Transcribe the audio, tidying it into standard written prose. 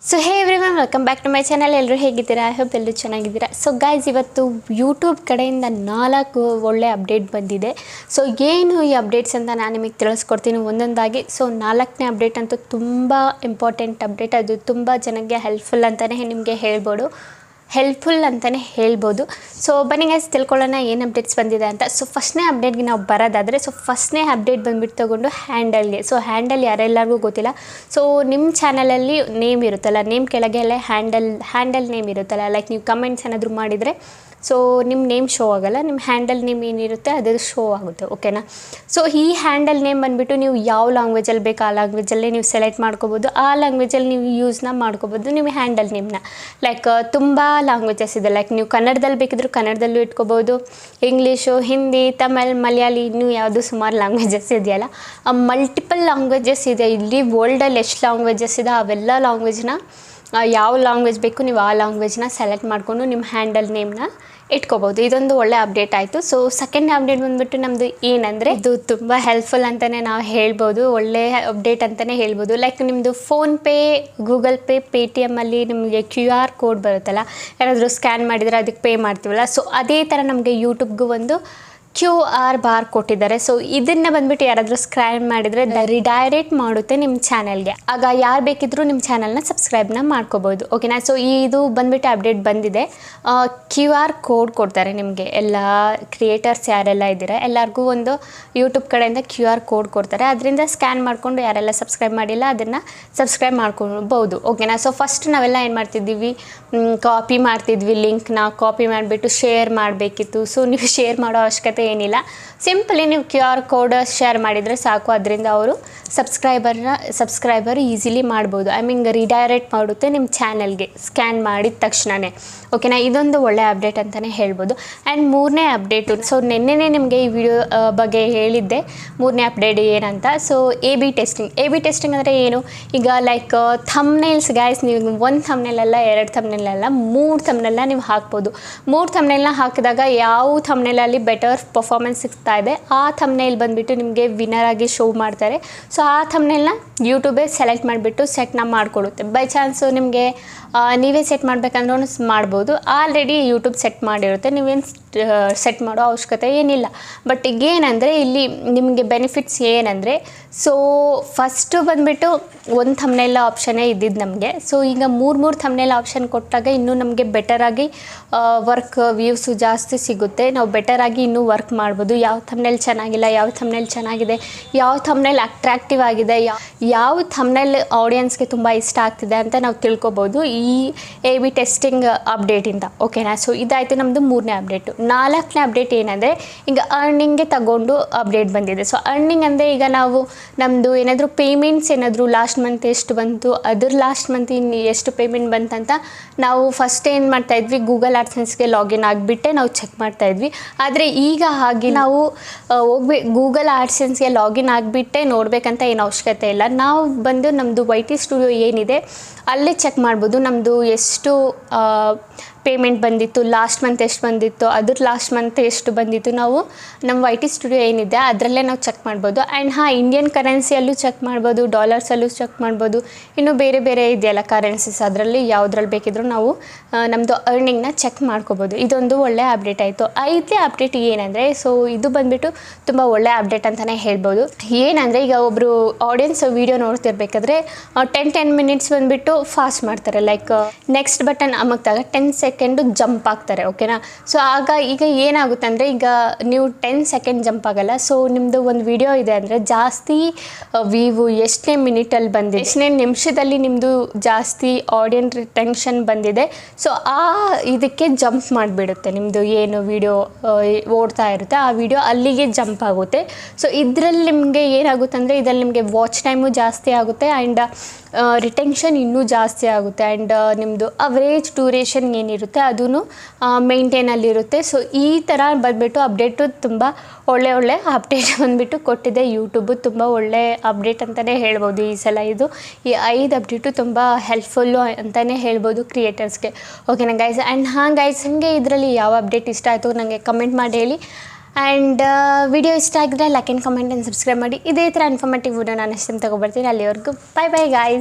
So hey everyone welcome back to my channel. ಎಲ್ಲರೂ ಹೇಗಿದ್ದೀರಾ? I hope ಎಲ್ಲರೂ ಚೆನ್ನಾಗಿದ್ದೀರಾ. ಸೊ ಗೈಸ್, ಇವತ್ತು ಯೂಟ್ಯೂಬ್ ಕಡೆಯಿಂದ 4 ಒಳ್ಳೆ ಅಪ್ಡೇಟ್ ಬಂದಿದೆ. ಸೊ ಏನು ಈ ಅಪ್ಡೇಟ್ಸ್ ಅಂತ ನಾನು ನಿಮಗೆ ತಿಳಿಸ್ಕೊಡ್ತೀನಿ ಒಂದೊಂದಾಗಿ. ಸೊ 4ನೇ ಅಪ್ಡೇಟ್ ಅಂತೂ ತುಂಬ ಇಂಪಾರ್ಟೆಂಟ್ ಅಪ್ಡೇಟ್. ಅದು ತುಂಬ ಜನಕ್ಕೆ ಹೆಲ್ಪ್ಫುಲ್ ಅಂತಲೇ ಹೇಳ್ಬೋದು. ಸೊ ಬನ್ನಿ ಗೈಸ್, ತಿಳ್ಕೊಳ್ಳೋಣ ಏನು ಅಪ್ಡೇಟ್ಸ್ ಬಂದಿದೆ ಅಂತ. ಸೊ ಫಸ್ಟ್ನೇ ಅಪ್ಡೇಟ್ಗೆ ನಾವು ಬರೋದಾದರೆ, ಸೊ ಫಸ್ಟ್ನೇ ಅಪ್ಡೇಟ್ ಬಂದುಬಿಟ್ಟು ತೊಗೊಂಡು ಹ್ಯಾಂಡಲ್ಗೆ. ಸೊ ಹ್ಯಾಂಡಲ್ ಯಾರೆಲ್ಲರಿಗೂ ಗೊತ್ತಿಲ್ಲ. ಸೊ ನಿಮ್ಮ ಚಾನಲಲ್ಲಿ ನೇಮ್ ಇರುತ್ತಲ್ಲ, ನೇಮ್ ಕೆಳಗೆ ಎಲ್ಲ ಹ್ಯಾಂಡಲ್ ನೇಮ್ ಇರುತ್ತಲ್ಲ, ಲೈಕ್ ನೀವು ಕಮೆಂಟ್ಸ್ ಏನಾದರೂ ಮಾಡಿದರೆ ಸೊ ನಿಮ್ಮ ನೇಮ್ ಶೋ ಆಗೋಲ್ಲ, ನಿಮ್ಮ ಹ್ಯಾಂಡಲ್ ನೇಮ್ ಏನಿರುತ್ತೆ ಅದು ಶೋ ಆಗುತ್ತೆ. ಓಕೆನಾ? ಸೊ ಈ ಹ್ಯಾಂಡಲ್ ನೇಮ್ ಬಂದುಬಿಟ್ಟು ನೀವು ಯಾವ ಲ್ಯಾಂಗ್ವೇಜಲ್ಲಿ ಬೇಕು ಆ ಲ್ಯಾಂಗ್ವೇಜಲ್ಲೇ ನೀವು ಸೆಲೆಕ್ಟ್ ಮಾಡ್ಕೋಬೋದು. ಆ ಲ್ಯಾಂಗ್ವೇಜಲ್ಲಿ ನೀವು ಯೂಸ್ನ ಮಾಡ್ಕೋಬೋದು ನಿಮ್ಮ ಹ್ಯಾಂಡಲ್ ನೇಮ್ನ. ಲೈಕ್ ತುಂಬ ಲ್ಯಾಂಗ್ವೇಜಸ್ ಇದೆ. ಲೈಕ್ ನೀವು ಕನ್ನಡದಲ್ಲಿ ಬೇಕಿದ್ರೂ ಕನ್ನಡದಲ್ಲೂ ಇಟ್ಕೋಬೋದು, ಇಂಗ್ಲೀಷು, ಹಿಂದಿ, ತಮಿಳ್, ಮಲಯಾಳಿ, ಇನ್ನೂ ಯಾವುದು ಸುಮಾರು ಲ್ಯಾಂಗ್ವೇಜಸ್ ಇದೆಯಲ್ಲ, ಮಲ್ಟಿಪಲ್ ಲ್ಯಾಂಗ್ವೇಜಸ್ ಇದೆ. ಇಲ್ಲಿ ವರ್ಲ್ಡಲ್ಲಿ ಎಷ್ಟು ಲ್ಯಾಂಗ್ವೇಜಸ್ ಇದೆ ಅವೆಲ್ಲ ಲ್ಯಾಂಗ್ವೇಜ್ನ, ಯಾವ ಲ್ಯಾಂಗ್ವೇಜ್ ಬೇಕು ನೀವು ಆ ಲ್ಯಾಂಗ್ವೇಜ್ನ ಸೆಲೆಕ್ಟ್ ಮಾಡಿಕೊಂಡು ನಿಮ್ಮ ಹ್ಯಾಂಡಲ್ ನೇಮ್ನ ಇಟ್ಕೋಬೋದು. ಇದೊಂದು ಒಳ್ಳೆ ಅಪ್ಡೇಟ್ ಆಯಿತು. ಸೊ ಸೆಕೆಂಡ್ ಅಪ್ಡೇಟ್ ಬಂದುಬಿಟ್ಟು ನಮ್ಮದು ಏನಂದರೆ, ಇದು ತುಂಬ ಹೆಲ್ಪ್ಫುಲ್ ಅಂತಲೇ ನಾವು ಹೇಳ್ಬೋದು, ಒಳ್ಳೆ ಅಪ್ಡೇಟ್ ಅಂತಲೇ ಹೇಳ್ಬೋದು. ಲೈಕ್ ನಿಮ್ಮದು ಫೋನ್ಪೇ, ಗೂಗಲ್ ಪೇ, ಪೇಟಿಎಮ್ಮಲ್ಲಿ ನಿಮಗೆ QR ಕೋಡ್ ಬರುತ್ತಲ್ಲ, ಯಾರಾದರೂ ಸ್ಕ್ಯಾನ್ ಮಾಡಿದರೆ ಅದಕ್ಕೆ ಪೇ ಮಾಡ್ತೀವಲ್ಲ, ಸೊ ಅದೇ ಥರ ನಮಗೆ ಯೂಟ್ಯೂಬ್ಗೂ ಒಂದು QR ಬಾರ್ ಕೊಟ್ಟಿದ್ದಾರೆ. ಸೊ ಇದನ್ನು ಬಂದುಬಿಟ್ಟು ಯಾರಾದರೂ ಸ್ಕ್ಯಾನ್ ಮಾಡಿದರೆ ರಿಡೈರೆಕ್ಟ್ ಮಾಡುತ್ತೆ ನಿಮ್ಮ ಚಾನಲ್ಗೆ. ಆಗ ಯಾರು ಬೇಕಿದ್ರೂ ನಿಮ್ಮ ಚಾನಲ್ನ ಸಬ್ಸ್ಕ್ರೈಬ್ನ ಮಾಡ್ಕೋಬೋದು. ಓಕೆನಾ? ಸೊ ಇದು ಬಂದುಬಿಟ್ಟು ಅಪ್ಡೇಟ್ ಬಂದಿದೆ. QR ಕೋಡ್ ಕೊಡ್ತಾರೆ ನಿಮಗೆ. ಎಲ್ಲ ಕ್ರಿಯೇಟರ್ಸ್ ಯಾರೆಲ್ಲ ಇದ್ದೀರಾ ಎಲ್ಲರಿಗೂ ಒಂದು ಯೂಟ್ಯೂಬ್ ಕಡೆಯಿಂದ QR ಕೋಡ್ ಕೊಡ್ತಾರೆ. ಅದರಿಂದ ಸ್ಕ್ಯಾನ್ ಮಾಡಿಕೊಂಡು ಯಾರೆಲ್ಲ ಸಬ್ಸ್ಕ್ರೈಬ್ ಮಾಡಿಲ್ಲ ಅದನ್ನು ಸಬ್ಸ್ಕ್ರೈಬ್ ಮಾಡ್ಕೊಳ್ಬೋದು. ಓಕೆನಾ? ಸೊ ಫಸ್ಟ್ ನಾವೆಲ್ಲ ಏನು ಮಾಡ್ತಿದ್ದೀವಿ, ಕಾಪಿ ಮಾಡ್ತಿದ್ವಿ, ಲಿಂಕ್ನ ಕಾಪಿ ಮಾಡಿಬಿಟ್ಟು ಶೇರ್ ಮಾಡಬೇಕಿತ್ತು. ಸೊ ನೀವು ಶೇರ್ ಮಾಡೋ ಅವಶ್ಯಕತೆ ಏನಿಲ್ಲ, ಸಿಂಪಲಿ ನೀವು QR ಕೋಡ್ ಶೇರ್ ಮಾಡಿದರೆ ಸಾಕು. ಅದರಿಂದ ಅವರು ಸಬ್ಸ್ಕ್ರೈಬರ್ ಈಸಿಲಿ ಮಾಡ್ಬೋದು. ಐ ಮೀನ್ ರಿಡೈರೆಕ್ಟ್ ಮಾಡುತ್ತೆ ನಿಮ್ಮ ಚಾನಲ್ಗೆ ಸ್ಕ್ಯಾನ್ ಮಾಡಿದ ತಕ್ಷಣವೇ. ಓಕೆನಾ? ಇದೊಂದು ಒಳ್ಳೆ ಅಪ್ಡೇಟ್ ಅಂತಲೇ ಹೇಳ್ಬೋದು. ಆ್ಯಂಡ್ 3ನೇ ಅಪ್ಡೇಟು, ಸೊ ನಿನ್ನೆನೇ ನಿಮಗೆ ಈ ವಿಡಿಯೋ ಬಗ್ಗೆ ಹೇಳಿದ್ದೆ 3ನೇ ಅಪ್ಡೇಟ್ ಏನಂತ. ಸೊ AB ಟೆಸ್ಟಿಂಗ್ ಅಂದರೆ ಏನು? ಈಗ ಲೈಕ್ ಥಂಬ್ನೇಲ್ಸ್ ಗೈಸ್, ನೀವು 1 ಥಂಬ್ನೇಲಲ್ಲ, 2 ಥಂಬ್ನೇಲಲ್ಲ, 3 ಥಂಬ್ನೇಲ್ನ ನೀವು ಹಾಕ್ಬೋದು. 3 ಥಂಬ್ನೇಲ್ನ ಹಾಕಿದಾಗ ಯಾವ ಥಂಬ್ನೇಲಲ್ಲಿ ಬೆಟರ್ ಪರ್ಫಾರ್ಮೆನ್ಸ್ ಸಿಗ್ತಾ ಇದೆ ಆ ಥಂಬ್ನೇಲ್ ಬಂದುಬಿಟ್ಟು ನಿಮಗೆ ವಿನ್ನರ್ ಆಗಿ ಶೋ ಮಾಡ್ತಾರೆ. ಸೊ ಆ ಥಂಬ್ನೇಲ್ನ ಯೂಟ್ಯೂಬೇ ಸೆಲೆಕ್ಟ್ ಮಾಡಿಬಿಟ್ಟು ಸೆಟ್ನ ಮಾಡಿಕೊಡುತ್ತೆ. ಬೈ ಚಾನ್ಸು ನಿಮಗೆ ನೀವೇ ಸೆಟ್ ಮಾಡಬೇಕಂದ್ರೂ ಮಾಡ್ಬೋದು. ಆಲ್ರೆಡಿ ಯೂಟ್ಯೂಬ್ ಸೆಟ್ ಮಾಡಿರುತ್ತೆ, ನೀವೇನು ಸೆಟ್ ಮಾಡೋ ಅವಶ್ಯಕತೆ ಏನಿಲ್ಲ. ಬಟ್ ಈಗ ಏನಂದರೆ ಇಲ್ಲಿ ನಿಮಗೆ ಬೆನಿಫಿಟ್ಸ್ ಏನಂದರೆ, ಸೊ ಫಸ್ಟು ಬಂದುಬಿಟ್ಟು 1 ಥಂಬ್ನೇಲ್ ಆಪ್ಷನ್ನೇ ಇದ್ದಿದ್ದು ನಮಗೆ. ಸೊ ಈಗ 3 ಥಂಬ್ನೇಲ್ ಆಪ್ಷನ್ ಕೊಟ್ಟಾಗ ಇನ್ನೂ ನಮಗೆ ಬೆಟರಾಗಿ ವರ್ಕ್ ವ್ಯೂಸು ಜಾಸ್ತಿ ಸಿಗುತ್ತೆ. ನಾವು ಬೆಟರಾಗಿ ಇನ್ನೂ ವರ್ಕ್ ಮಾಡ್ಬೋದು. ಯಾವ ಥಂಬ್ನೇಲ್ ಚೆನ್ನಾಗಿಲ್ಲ, ಯಾವ ಥಂಬ್ನೇಲ್ ಚೆನ್ನಾಗಿದೆ, ಯಾವ ಥಂಬ್ನೇಲ್ ಅಟ್ರಾಕ್ಟಿವ್ ಆಗಿದೆ, ಯಾವ ಥಂಬ್ನೇಲ್ ಆಡಿಯನ್ಸ್ಗೆ ತುಂಬ ಇಷ್ಟ ಆಗ್ತಿದೆ ಅಂತ ನಾವು ತಿಳ್ಕೊಬೋದು ಈ AB ಟೆಸ್ಟಿಂಗ್ ಅಪ್ಡೇಟಿಂದ. ಓಕೆನಾ? ಸೊ ಇದಾಯಿತು ನಮ್ಮದು 3ನೇ ಅಪ್ಡೇಟು. 4ನೇ ಅಪ್ಡೇಟ್ ಏನಂದರೆ, ಈಗ ಅರ್ನಿಂಗ್ಗೆ ತಗೊಂಡು ಅಪ್ಡೇಟ್ ಬಂದಿದೆ. ಸೊ ಅರ್ನಿಂಗ್ ಅಂದರೆ ಈಗ ನಾವು ನಮ್ಮದು ಏನಾದರೂ ಪೇಮೆಂಟ್ಸ್ ಏನಾದರೂ ಲಾಸ್ಟ್ ಮಂತ್ ಎಷ್ಟು ಬಂತು, ಅದ್ರ ಲಾಸ್ಟ್ ಮಂತ್ ಇನ್ನು ಎಷ್ಟು ಪೇಮೆಂಟ್ ಬಂತಂತ ನಾವು ಫಸ್ಟ್ ಏನು ಮಾಡ್ತಾಯಿದ್ವಿ, ಗೂಗಲ್ ಆಡ್ಸೆನ್ಸ್ಗೆ ಲಾಗಿನ್ ಆಗಿಬಿಟ್ಟೆ ನಾವು ಚೆಕ್ ಮಾಡ್ತಾಯಿದ್ವಿ. ಆದರೆ ಈಗ ಹಾಗೆ ನಾವು ಗೂಗಲ್ ಆಡ್ಸೆನ್ಸ್ಗೆ ಲಾಗಿನ್ ಆಗಿಬಿಟ್ಟೆ ನೋಡಬೇಕಂತ ಏನು ಅವಶ್ಯಕತೆ ಇಲ್ಲ. ನಾವು ಬಂದು ನಮ್ಮದು YT ಸ್ಟುಡಿಯೋ ಏನಿದೆ ಅಲ್ಲೇ ಚೆಕ್ ಮಾಡ್ಬೋದು. ನಮ್ಮದು ಎಷ್ಟು ಪೇಮೆಂಟ್ ಬಂದಿತ್ತು, ಲಾಸ್ಟ್ ಮಂತ್ ಎಷ್ಟು ಬಂದಿತ್ತು, ಅದ್ರ ಲಾಸ್ಟ್ ಮಂತ್ ಎಷ್ಟು ಬಂದಿತ್ತು, ನಾವು ನಮ್ಮ YT ಸ್ಟುಡಿಯೋ ಏನಿದೆ ಅದರಲ್ಲೇ ನಾವು ಚೆಕ್ ಮಾಡ್ಬೋದು. ಆ್ಯಂಡ್ ಇಂಡಿಯನ್ ಕರೆನ್ಸಿಯಲ್ಲೂ ಚೆಕ್ ಮಾಡ್ಬೋದು, ಡಾಲರ್ಸಲ್ಲೂ ಚೆಕ್ ಮಾಡ್ಬೋದು, ಇನ್ನು ಬೇರೆ ಇದೆಯಲ್ಲ ಕರೆನ್ಸೀಸ್, ಅದರಲ್ಲಿ ಯಾವುದ್ರಲ್ಲಿ ಬೇಕಿದ್ರೂ ನಾವು ನಮ್ಮದು ಅರ್ನಿಂಗ್ನ ಚೆಕ್ ಮಾಡ್ಕೋಬೋದು. ಇದೊಂದು ಒಳ್ಳೆ ಅಪ್ಡೇಟ್ ಆಯಿತು. 5ನೇ ಅಪ್ಡೇಟ್ ಏನಂದರೆ, ಸೊ ಇದು ಬಂದುಬಿಟ್ಟು ತುಂಬ ಒಳ್ಳೆ ಅಪ್ಡೇಟ್ ಅಂತಲೇ ಹೇಳ್ಬೋದು. ಏನಂದರೆ, ಈಗ ಒಬ್ಬರು ಆಡಿಯನ್ಸ್ ವೀಡಿಯೋ ನೋಡ್ತಿರ್ಬೇಕಾದ್ರೆ 10 ಮಿನಿಟ್ಸ್ ಬಂದುಬಿಟ್ಟು ಫಾಸ್ಟ್ ಮಾಡ್ತಾರೆ. ಲೈಕ್ ನೆಕ್ಸ್ಟ್ ಬಟನ್ ಅಮಕ್ದಾಗ 10 ಸೆಕೆಂಡು ಜಂಪ್ ಆಗ್ತಾರೆ. ಓಕೆನಾ? ಸೊ ಈಗ ಏನಾಗುತ್ತೆ ಅಂದರೆ, ಈಗ ನೀವು 10 ಸೆಕೆಂಡ್ ಜಂಪ್ ಆಗಲ್ಲ. ಸೊ ನಿಮ್ಮದು ಒಂದು ವಿಡಿಯೋ ಇದೆ ಅಂದರೆ ಜಾಸ್ತಿ ವ್ಯೂ ಎಷ್ಟನೇ ಮಿನಿಟಲ್ಲಿ ಬಂದಿದೆ, ಎಷ್ಟನೇ ನಿಮಿಷದಲ್ಲಿ ನಿಮ್ಮದು ಜಾಸ್ತಿ ಆಡಿಯನ್ಸ್ ರಿಟೆನ್ಷನ್ ಬಂದಿದೆ, ಸೊ ಇದಕ್ಕೆ ಜಂಪ್ ಮಾಡಿಬಿಡುತ್ತೆ. ನಿಮ್ಮದು ಏನು ವಿಡಿಯೋ ಓಡ್ತಾ ಇರುತ್ತೆ ಆ ವಿಡಿಯೋ ಅಲ್ಲಿಗೆ ಜಂಪ್ ಆಗುತ್ತೆ. ಸೊ ಇದರಲ್ಲಿ ನಿಮಗೆ ಏನಾಗುತ್ತೆ ಅಂದರೆ, ಇದರಲ್ಲಿ ನಿಮಗೆ ವಾಚ್ ಟೈಮು ಜಾಸ್ತಿ ಆಗುತ್ತೆ ಆ್ಯಂಡ್ ರಿಟೆನ್ಷನ್ ಇನ್ನೂ ಜಾಸ್ತಿ ಆಗುತ್ತೆ. ಆ್ಯಂಡ್ ನಿಮ್ಮದು ಅವರೇಜ್ ಡ್ಯೂರೇಷನ್ ಏನಿರುತ್ತೆ ಅದೂ ಮೇಂಟೈನಲ್ಲಿರುತ್ತೆ. ಸೊ ಈ ಥರ ಬಂದುಬಿಟ್ಟು ಅಪ್ಡೇಟು ತುಂಬ ಒಳ್ಳೆ ಅಪ್ಡೇಟ್ ಬಂದುಬಿಟ್ಟು ಕೊಟ್ಟಿದೆ ಯೂಟ್ಯೂಬು. ತುಂಬ ಒಳ್ಳೆ ಅಪ್ಡೇಟ್ ಅಂತಲೇ ಹೇಳ್ಬೋದು ಈ ಸಲ. ಈ 5 ಅಪ್ಡೇಟು ತುಂಬ ಹೆಲ್ಪ್ಫುಲ್ಲು ಅಂತಲೇ ಹೇಳ್ಬೋದು ಕ್ರಿಯೇಟರ್ಸ್ಗೆ. ಓಕೆನಾ ಗೈಸ್? ಆ್ಯಂಡ್ ಗೈಸ್, ನಿಮಗೆ ಇದರಲ್ಲಿ ಯಾವ ಅಪ್ಡೇಟ್ ಇಷ್ಟ ಆಯಿತು ನನಗೆ ಕಮೆಂಟ್ ಮಾಡಿ ಹೇಳಿ. ಆ್ಯಂಡ್ ವಿಡಿಯೋ ಇಷ್ಟ ಆಗಿದ್ರೆ like and comment and subscribe ಮಾಡಿ. ಇದೇ ಥರ ಇನ್ಫಾರ್ಮೇಟಿವ್ ವಿಡಿಯೋ ನಾನು ನೆಕ್ಸ್ಟ್ ಟೈಮ್ ತೊಗೊಬರ್ತೀನಿ. ಅಲ್ಲಿವರೆಗೂ ಬೈ ಗಾಯ್ಸ್.